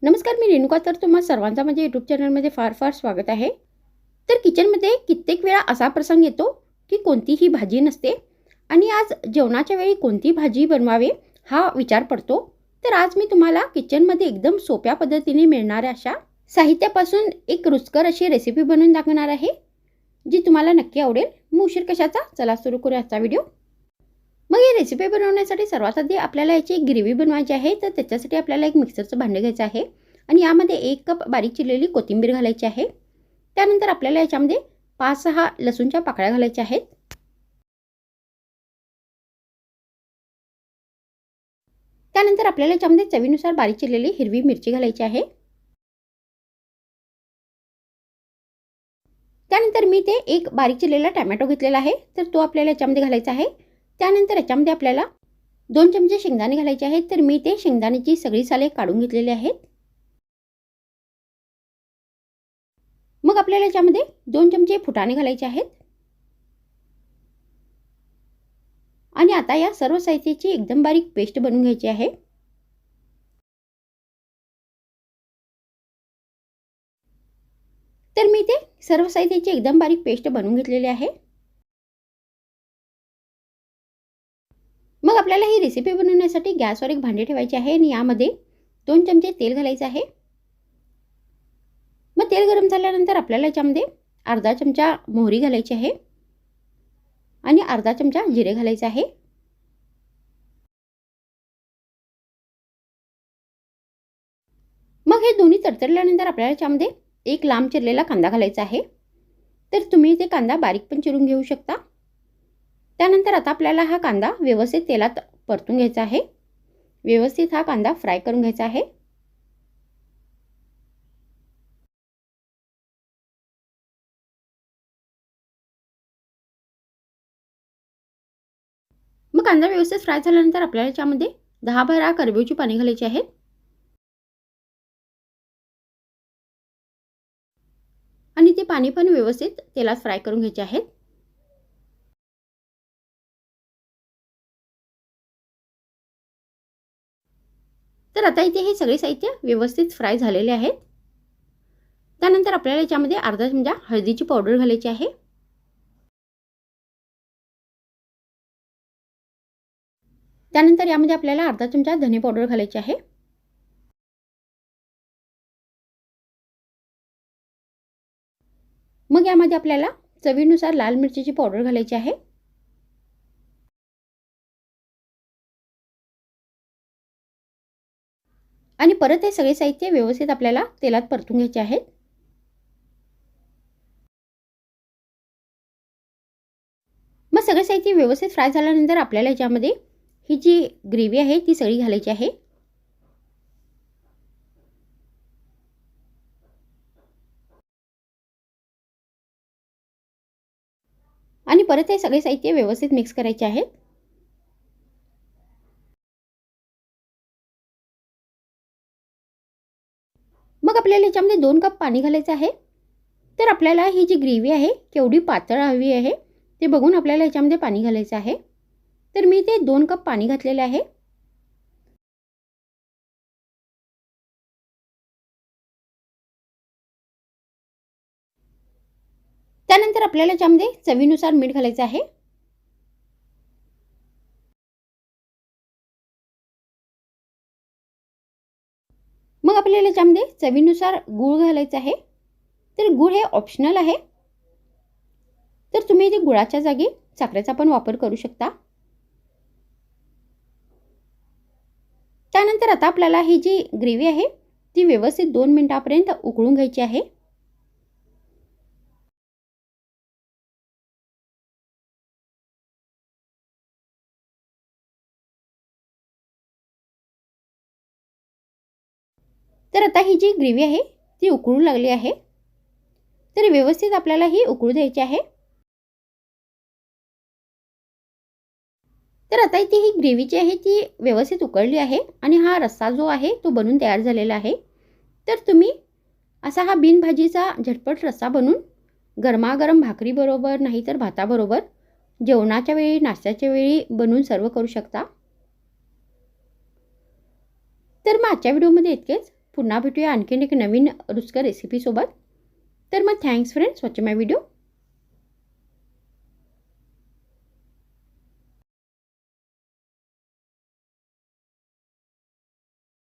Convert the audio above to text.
नमस्कार, मी रेणुका. तर तुम्हा सर्वांचा माझ्या यूट्यूब चॅनलमध्ये फार फार स्वागत आहे. तर किचनमध्ये कित्येक वेळा असा प्रसंग येतो की कोणतीही भाजी नसते आणि आज जेवणाच्या वेळी कोणती भाजी बनवावे हा विचार पडतो. तर आज मी तुम्हाला किचनमध्ये एकदम सोप्या पद्धतीने मिळणाऱ्या अशा साहित्यापासून एक रुचकर अशी रेसिपी बनवून दाखवणार आहे, जी तुम्हाला नक्की आवडेल. मग उशीर कशाचा, चला सुरू करूया आजचा व्हिडिओ. मग ही रेसिपी बनवण्यासाठी सर्वात आधी आपल्याला याची एक ग्रेव्ही बनवायची आहे. तर त्याच्यासाठी आपल्याला एक मिक्सरचं भांडं घ्यायचं आहे आणि यामध्ये 1 कप बारीक चिरलेली कोथिंबीर घालायची आहे. त्यानंतर आपल्याला याच्यामध्ये 5-6 लसूणच्या पाकळ्या घालायच्या आहेत. त्यानंतर आपल्याला याच्यामध्ये चवीनुसार बारीक चिरलेली हिरवी मिरची घालायची आहे. त्यानंतर मी ते एक बारीक चिरलेला टोमॅटो घेतलेला आहे, तर तो आपल्याला याच्यामध्ये घालायचा आहे. त्यानंतर याच्यामध्ये आपल्याला 2 चमचे शेंगदाणे घालायचे आहेत. तर मी ते शेंगदाण्याची सगळी साले काढून घेतलेली आहेत. मग आपल्याला याच्यामध्ये 2 चमचे फुटाणे घालायचे आहेत. आणि आता या सर्व साहित्याची एकदम बारीक पेस्ट बनवून घ्यायची आहे. तर मी ते सर्व साहित्याची एकदम बारीक पेस्ट बनवून घेतलेली आहे. मग आपल्याला ही रेसिपी बनवण्यासाठी गॅसवर एक भांडे ठेवायचे आहे आणि यामध्ये 2 चमचे तेल घालायचे आहे. मग तेल गरम झाल्यानंतर आपल्याला याच्यामध्ये अर्धा चमचा मोहरी घालायची आहे आणि अर्धा चमचा जिरे घालायचे आहे. मग हे दोन्ही तडतडल्यानंतर आपल्याला याच्यामध्ये एक लांब चिरलेला कांदा घालायचा आहे. तर तुम्ही ते कांदा बारीक पण चिरून घेऊ शकता. त्यानंतर आता आपल्याला हा कांदा व्यवस्थित तेलात परतून घ्यायचा आहे. व्यवस्थित हा कांदा फ्राय करून घ्यायचा आहे. मग कांदा व्यवस्थित फ्राय झाल्यानंतर आपल्याला याच्यामध्ये 10-12 करडईची पाने घालायची आहेत. आणि ते पाणी पण व्यवस्थित तेलात फ्राय करून घ्यायचे आहेत. तर आता इथे हे सगळे साहित्य व्यवस्थित फ्राय झालेले आहेत. त्यानंतर आपल्याला याच्यामध्ये अर्धा चमचा हळदीची पावडर घालायची आहे. त्यानंतर यामध्ये आपल्याला अर्धा चमचा धने पावडर घालायची आहे. मग यामध्ये आपल्याला चवीनुसार लाल मिरचीची पावडर घालायची आहे. आणि परत हे सगळे साहित्य व्यवस्थित आपल्याला तेलात परतून घ्यायचे आहेत. मग सगळे साहित्य व्यवस्थित फ्राय झाल्यानंतर आपल्याला याच्यामध्ये ही जी ग्रेव्ही आहे ती सगळी घालायची आहे. आणि परत हे सगळे साहित्य व्यवस्थित मिक्स करायचे आहेत. मग आपल्याला याच्यामध्ये 2 कप पाणी घालायचं आहे. तर आपल्याला ही जी ग्रेव्ही आहे केवढी पातळ हवी आहे ते बघून आपल्याला याच्यामध्ये पाणी घालायचं आहे. तर मी ते 2 कप पाणी घातलेले आहे. त्यानंतर आपल्याला याच्यामध्ये चवीनुसार मीठ घालायचं आहे. मग आपल्याला याच्यामध्ये चवीनुसार गूळ घालायचा आहे. तर गूळ हे ऑप्शनल आहे. तर तुम्ही इथे गुळाच्या जागी साखरेचा पण वापर करू शकता. त्यानंतर आता आपल्याला ही जी ग्रेव्ही आहे ती व्यवस्थित 2 मिनिटांपर्यंत उकळून घ्यायची आहे. तर आता ही जी ग्रेव्ही आहे ती उकळू लागली आहे. तर व्यवस्थित आपल्याला ही उकळू द्यायची आहे. तर आता इथे ही ग्रेव्ही जी आहे ती व्यवस्थित उकळली आहे आणि हा रस्सा जो आहे तो बनून तयार झालेला आहे. तर तुम्ही असा हा बिनभाजीचा झटपट रस्सा बनवून गरमागरम भाकरीबरोबर नाहीतर भाताबरोबर जेवणाच्या वेळी, नाश्त्याच्या वेळी बनवून सर्व करू शकता. तर मग आजच्या व्हिडिओमध्ये इतकेच. पुन्हा भेटूया आणखीन एक नवीन रुचकर रेसिपीसोबत. तर मग थँक्स फ्रेंड्स वॉचिंग माय व्हिडिओ.